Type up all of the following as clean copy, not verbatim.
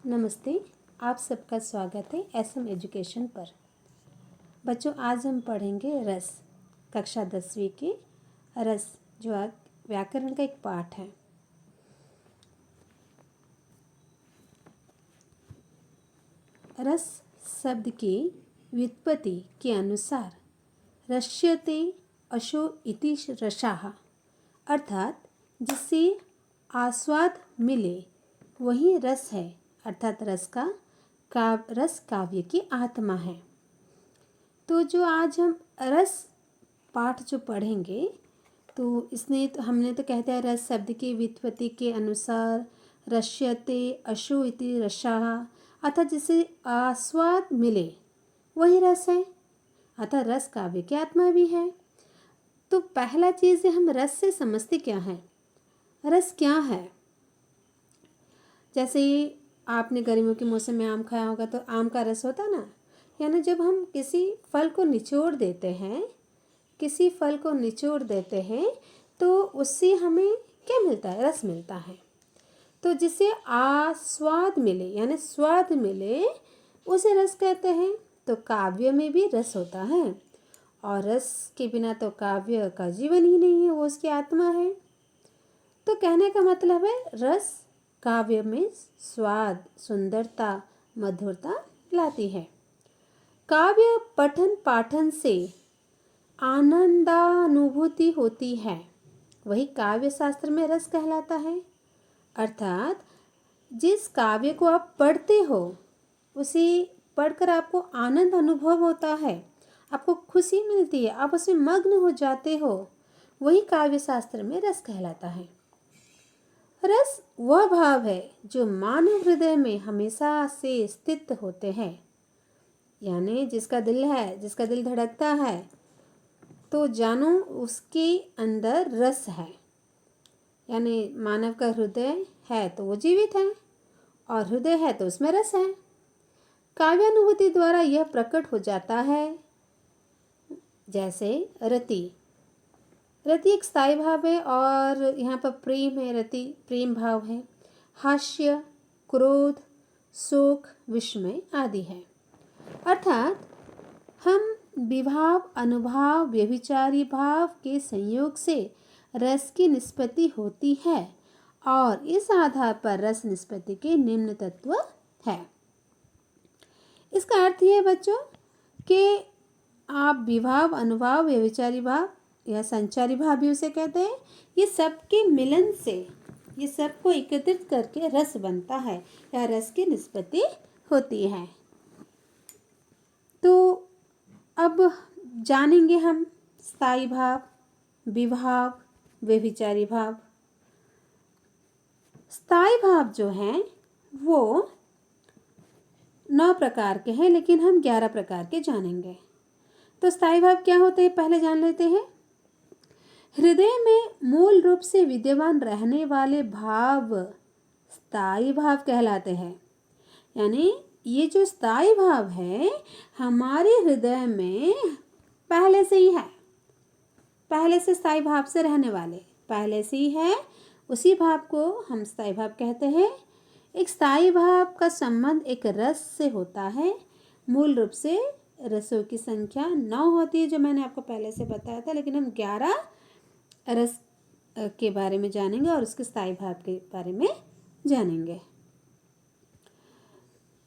नमस्ते। आप सबका स्वागत है एसएम एजुकेशन पर। बच्चों, आज हम पढ़ेंगे रस, कक्षा 10वीं के रस, जो व्याकरण का एक पाठ है। रस शब्द की व्युत्पत्ति के अनुसार रस्यते अशो इति रसाः, अर्थात जिससे आस्वाद मिले वही रस है, अर्थात रस काव्य की आत्मा है। तो जो आज हम रस पाठ जो पढ़ेंगे, तो इसने तो हमने तो कहते हैं रस शब्द की व्युत्पत्ति के अनुसार रस्यते अशो इति रसाः, अर्थात जिसे आस्वाद मिले वही रस है, अर्थात रस काव्य की आत्मा भी है। तो पहला चीज़ हम रस से समझते क्या है, रस क्या है। जैसे आपने गर्मियों के मौसम में आम खाया होगा, तो आम का रस होता ना, यानी जब हम किसी फल को निचोड़ देते हैं तो उससे हमें क्या मिलता है, रस मिलता है। तो जिसे आस्वाद मिले यानी स्वाद मिले उसे रस कहते हैं। तो काव्य में भी रस होता है, और रस के बिना तो काव्य का जीवन ही नहीं है, वो उसकी आत्मा है। तो कहने का मतलब है रस काव्य में स्वाद, सुंदरता, मधुरता लाती है। काव्य पठन पाठन से आनंदानुभूति होती है, वही काव्य शास्त्र में रस कहलाता है। अर्थात जिस काव्य को आप पढ़ते हो उसे पढ़कर आपको आनंद अनुभव होता है, आपको खुशी मिलती है, आप उसमें मग्न हो जाते हो, वही काव्य शास्त्र में रस कहलाता है। रस वह भाव है जो मानव हृदय में हमेशा से स्थित होते हैं, यानी जिसका दिल धड़कता है तो जानो उसके अंदर रस है। यानी मानव का हृदय है तो वो जीवित है, और हृदय है तो उसमें रस है। काव्यानुभूति द्वारा यह प्रकट हो जाता है। जैसे रति एक स्थायी भाव है, और यहाँ पर प्रेम है, रति प्रेम भाव है। हास्य, क्रोध, शोक, विस्मय आदि है। अर्थात हम विभाव, अनुभाव, व्यभिचारी भाव के संयोग से रस की निष्पत्ति होती है, और इस आधार पर रस निष्पत्ति के निम्न तत्व है। इसका अर्थ यह बच्चों कि आप विभाव, अनुभाव, व्यभिचारी भाव या संचारी भाव भी उसे कहते हैं, ये सबके मिलन से, ये सबको एकत्रित करके रस बनता है या रस की निष्पत्ति होती है। तो अब जानेंगे हम स्थायी भाव, विभाव, व्यभिचारी भाव। स्थायी भाव जो हैं वो 9 प्रकार के हैं, लेकिन हम 11 प्रकार के जानेंगे। तो स्थायी भाव क्या होते हैं पहले जान लेते हैं। हृदय में मूल रूप से विद्यमान रहने वाले भाव स्थायी भाव कहलाते हैं। यानी ये जो स्थायी भाव है हमारे हृदय में पहले से ही है, पहले से स्थायी भाव से रहने वाले पहले से ही है, उसी भाव को हम स्थायी भाव कहते हैं। एक स्थायी भाव का संबंध एक रस से होता है। मूल रूप से रसों की संख्या 9 होती है, जो मैंने आपको पहले से बताया था, लेकिन हम 11 रस के बारे में जानेंगे और उसके स्थायी भाव के बारे में जानेंगे।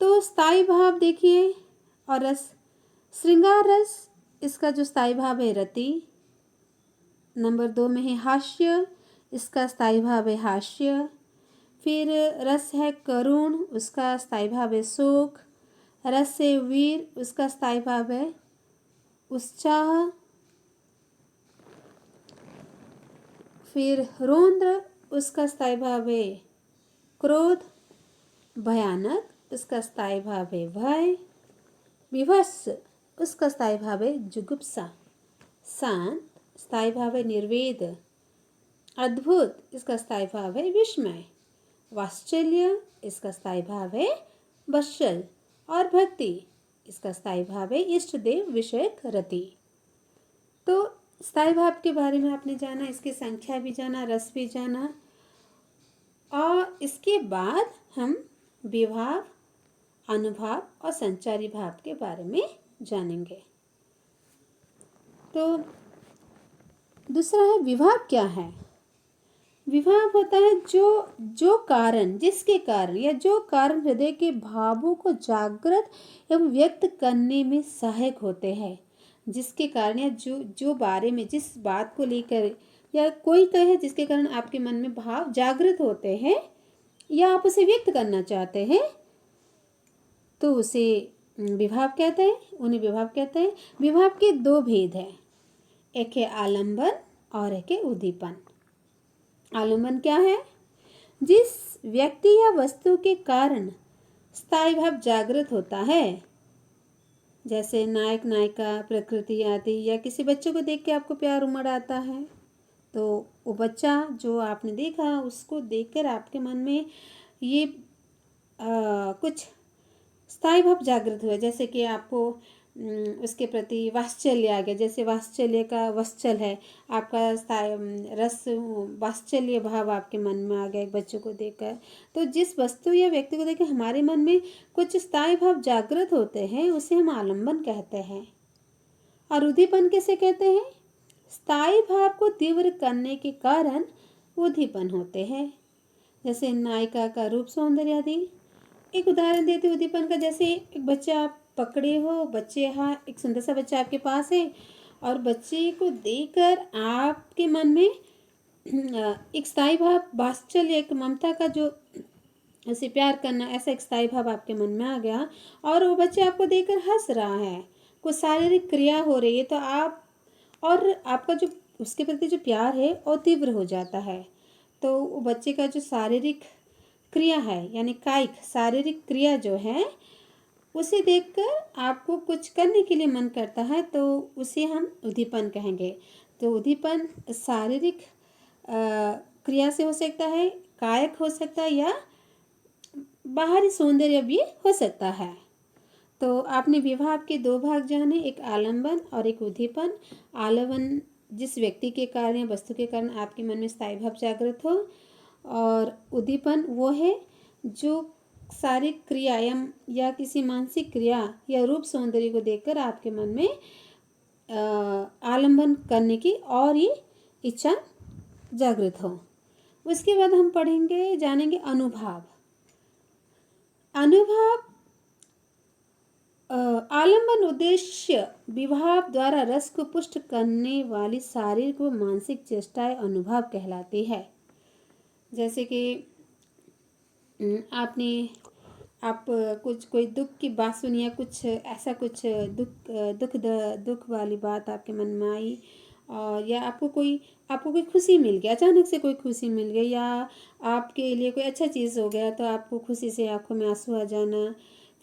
तो स्थायी भाव देखिए, और रस, श्रृंगार रस, इसका जो स्थायी भाव है रति। नंबर 2 में है हास्य, इसका स्थायी भाव है हास्य। फिर रस है करुण, उसका स्थायी भाव है शोक। रस है वीर, उसका स्थायी भाव है उत्साह। फिर रौद्र, उसका स्थायी भाव है क्रोध। भयानक, उसका स्थायी भाव है भय। विभत्स, उसका स्थायी भाव है जुगुप्सा। शांत, स्थायी भाव है निर्वेद। अद्भुत, इसका स्थायी भाव है विस्मय। वात्सल्य, इसका स्थायी भाव है वत्सल। और भक्ति, इसका स्थायी भाव है इष्ट देव विषयक रति। तो स्थायी भाव के बारे में आपने जाना, इसकी संख्या भी जाना, रस भी जाना, और इसके बाद हम विभाव, अनुभाव और संचारी भाव के बारे में जानेंगे। तो दूसरा है विभाव क्या है। विभाव होता है जो कारण, जिसके कारण या जो कारण हृदय के भावों को जागृत एवं व्यक्त करने में सहायक होते हैं। जिसके कारण या जो बारे में, जिस बात को लेकर या कोई तो है जिसके कारण आपके मन में भाव जागृत होते हैं या आप उसे व्यक्त करना चाहते हैं, तो उसे विभाव कहते हैं, उन्हें विभाव कहते हैं। विभाव के दो भेद हैं, एक है आलंबन और एक है उद्दीपन। आलंबन क्या है? जिस व्यक्ति या वस्तु के कारण स्थायी भाव जागृत होता है, जैसे नायक नायिका, प्रकृति आदि, या किसी बच्चे को देख के आपको प्यार उमड़ आता है, तो वो बच्चा जो आपने देखा उसको देखकर आपके मन में ये कुछ स्थायी भाव जागृत हुआ। जैसे कि आपको उसके प्रति वात्सल्य आ गया, जैसे वात्सल्य का वत्सल है, आपका रस वात्सल्य भाव आपके मन में आ गया एक बच्चे को देखकर। तो जिस वस्तु या व्यक्ति को देखकर हमारे मन में कुछ स्थायी भाव जागृत होते हैं उसे हम आलंबन कहते हैं। और उद्दीपन किसे कहते हैं? स्थायी भाव को तीव्र करने के कारण उद्दीपन होते हैं, जैसे नायिका का रूप, सौंदर्य आदि। एक उदाहरण देते उद्दीपन का, जैसे एक बच्चा आप पकड़े हो, बच्चे, हाँ, एक सुंदर सा बच्चा आपके पास है और बच्चे को देखकर आपके मन में एक स्थायी भाव, वात्सल्य, एक ममता का, जो उसे प्यार करना, ऐसा एक स्थायी भाव आपके मन में आ गया और वो बच्चा आपको देखकर हंस रहा है, कुछ शारीरिक क्रिया हो रही है, तो आप और आपका जो उसके प्रति जो प्यार है वो तीव्र हो जाता है। तो वो बच्चे का जो शारीरिक क्रिया है, यानी कायिक शारीरिक क्रिया जो है, उसे देखकर आपको कुछ करने के लिए मन करता है, तो उसे हम उद्दीपन कहेंगे। तो उद्दीपन शारीरिक क्रिया से हो सकता है, कायिक हो सकता है, या बाहरी सौंदर्य भी हो सकता है। तो आपने विभाव के दो भाग जाने, एक आलंबन और एक उद्दीपन। आलंबन जिस व्यक्ति के कारण या वस्तु के कारण आपके मन में स्थायी भाव जागृत हो, और उद्दीपन वो है जो शारीरिक क्रिया या किसी मानसिक क्रिया या रूप सौंदर्य को देखकर आपके मन में आलंबन करने की और ये इच्छा जागृत हो। उसके बाद हम जानेंगे अनुभाव। अनुभाव आलंबन उद्देश्य विभाव द्वारा रस को पुष्ट करने वाली शारीरिक व मानसिक चेष्टाएं अनुभाव कहलाती है। जैसे कि आप कोई दुख की बात सुनी, या कुछ ऐसा कुछ दुख वाली बात आपके मन में आई, और या आपको कोई खुशी मिल गया, अचानक से कोई खुशी मिल गई, या आपके लिए कोई अच्छा चीज़ हो गया तो आपको खुशी से आंखों में आंसू आ जाना,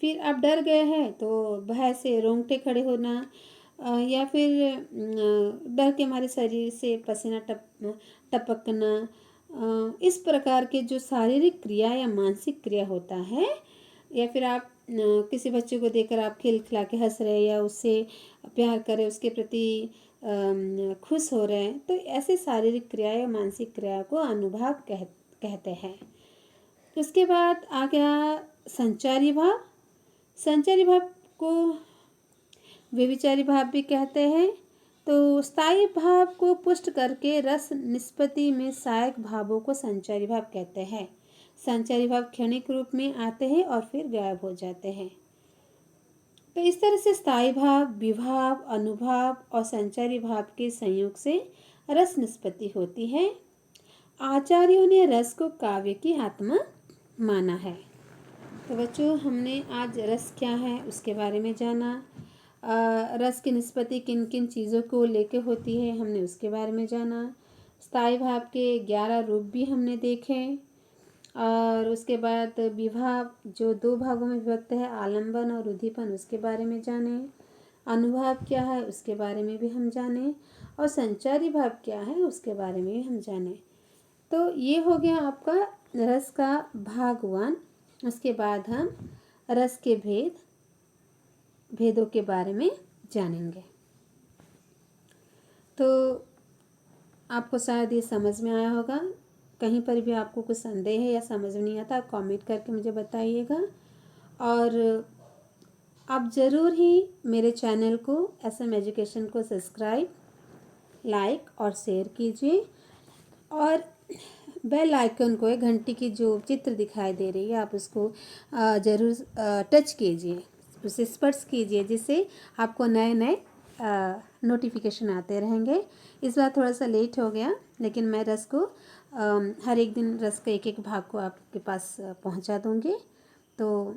फिर आप डर गए हैं तो भय से रोंगटे खड़े होना, या फिर डर के हमारे शरीर से पसीना टपकना। इस प्रकार के जो शारीरिक क्रिया या मानसिक क्रिया होता है, या फिर आप किसी बच्चे को देखकर आप खिलखिला के हंस रहे, या उससे प्यार करें, उसके प्रति खुश हो रहे हैं, तो ऐसे शारीरिक क्रिया या मानसिक क्रिया को अनुभाव कहते हैं। उसके बाद आ गया संचारी भाव। संचारी भाव को व्यभिचारी भाव भी कहते हैं। तो स्थायी भाव को पुष्ट करके रस निष्पत्ति में सहायक भावों को संचारी भाव कहते हैं। संचारी भाव क्षणिक रूप में आते हैं और फिर गायब हो जाते हैं। तो इस तरह से स्थायी भाव, विभाव, अनुभाव और संचारी भाव के संयोग से रस निष्पत्ति होती है। आचार्यों ने रस को काव्य की आत्मा माना है। तो बच्चों, हमने आज रस क्या है उसके बारे में जाना। रस की निष्पत्ति किन किन चीज़ों को लेकर होती है हमने उसके बारे में जाना। स्थायी भाव के 11 रूप भी हमने देखे, और उसके बाद विभाव जो 2 भागों में विभक्त है, आलंबन और उद्दीपन, उसके बारे में जाने। अनुभाव क्या है उसके बारे में भी हम जाने, और संचारी भाव क्या है उसके बारे में भी हम जाने। तो ये हो गया आपका रस का भाग 1। उसके बाद हम रस के भेदों के बारे में जानेंगे। तो आपको शायद ये समझ में आया होगा। कहीं पर भी आपको कुछ संदेह है या समझ नहीं आता, आप कमेंट करके मुझे बताइएगा। और आप ज़रूर ही मेरे चैनल को SM एजुकेशन को सब्सक्राइब, लाइक और शेयर कीजिए। और बेल आइकन को, एक घंटी की जो चित्र दिखाई दे रही है, आप उसको ज़रूर टच कीजिए, उसे स्पर्श कीजिए, जिससे आपको नए नए नोटिफिकेशन आते रहेंगे। इस बार थोड़ा सा लेट हो गया, लेकिन मैं रस को हर एक दिन रस के एक एक भाग को आपके पास पहुंचा दूंगी। तो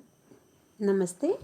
नमस्ते।